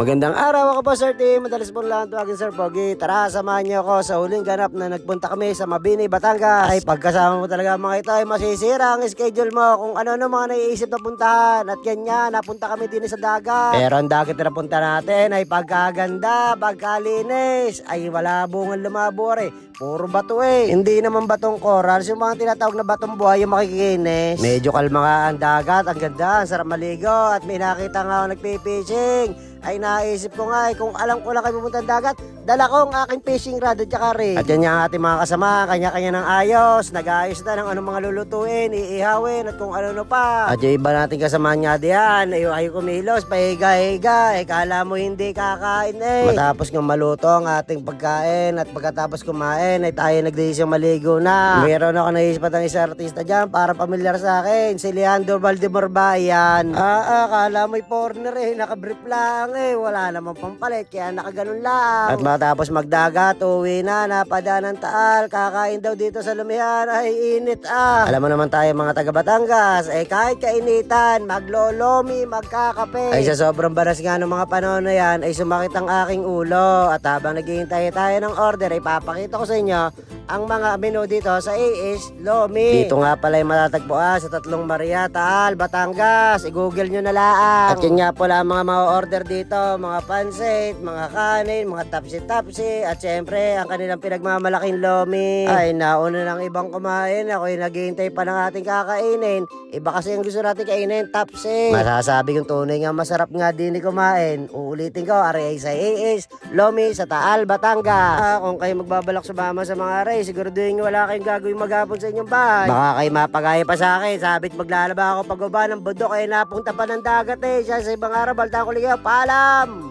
Magandang araw ako po, Sir Tim. Madalas po lang tuwagin, Sir Pogi. Tara, samahan niyo ako sa huling ganap na nagpunta kami sa Mabini, Batangas. Ay, pagkasama mo talaga mga ito ay masisira ang schedule mo kung ano-ano mga naiisip na puntahan. At ganyan, napunta kami din sa dagat. Pero ang dagat na napunta natin ay pagkaganda, pagkalinis. Ay, wala bungang lumabo eh. Puro bato eh. Hindi naman batong coral. Yung mga tinatawag na batong buhay yung makikinis. Medyo kalma nga ang dagat. Ang ganda, ang sarap maligo. At may nakita nga ako nagpipishing. Ay naisip ko nga kung alam ko lang kayo pupunta ng dagat, dala ko ang aking fishing rod at saka rin. At yan yung ating mga kasama, kanya-kanya ng ayos, nag-aayos na ng anong mga lulutuin, iihawin at kung ano pa. At yung iba nating kasama niya diyan, ay kumilos, pahiga-higa, kala mo hindi kakain eh. Matapos ng maluto ang ating pagkain at pagkatapos kumain ay tayo nagdesisyon maligo na. Meron ako naisip at ang isang artista dyan para pamilyar sa akin, si Leandro Valdemar Bayan. Kala mo'y foreigner eh, nakabrief lang. Wala namang pampalit kaya nakaganon lang. At matapos magdagat, uwi na, napada ng Taal, kakain daw dito sa Lumihan, ay init ah. Alam mo naman tayo mga taga Batangas, kahit kainitan, maglolomi, magkakape. Ay sa sobrang baras nga ng mga panahon na yan, ay sumakit ang aking ulo. At habang naghihintay tayo ng order, ay papakita ko sa inyo ang mga menu dito sa AS Lomi. Dito nga pala yung matatagpuan sa Tatlong Maria, Taal, Batangas. I-google nyo na lang. At yun nga pala ang mga ma-order dito, mga pansit, mga kanin, mga tapsi-tapsi, at syempre ang kanilang pinagmamalaking Lomi. Ay nauna ng ibang kumain, ako'y naghihintay pa ng ating kakainin. Iba kasi yung gusto natin kainin, tapsi. Masasabi kong tunay nga masarap nga din kumain. Uulitin ko, RA sa AS Lomi sa Taal, Batangas. Kung kayo magbabalak sumama sa mga aray, siguraduhin nyo wala kayong gagawin maghapon sa inyong bahay. Baka kayo mapagaya pa sa akin. Sabit maglalaba ako pagbaba ng bundok ay napunta pa ng dagat eh. Siya sa ibang araw, balta ko ligaw. Paalam!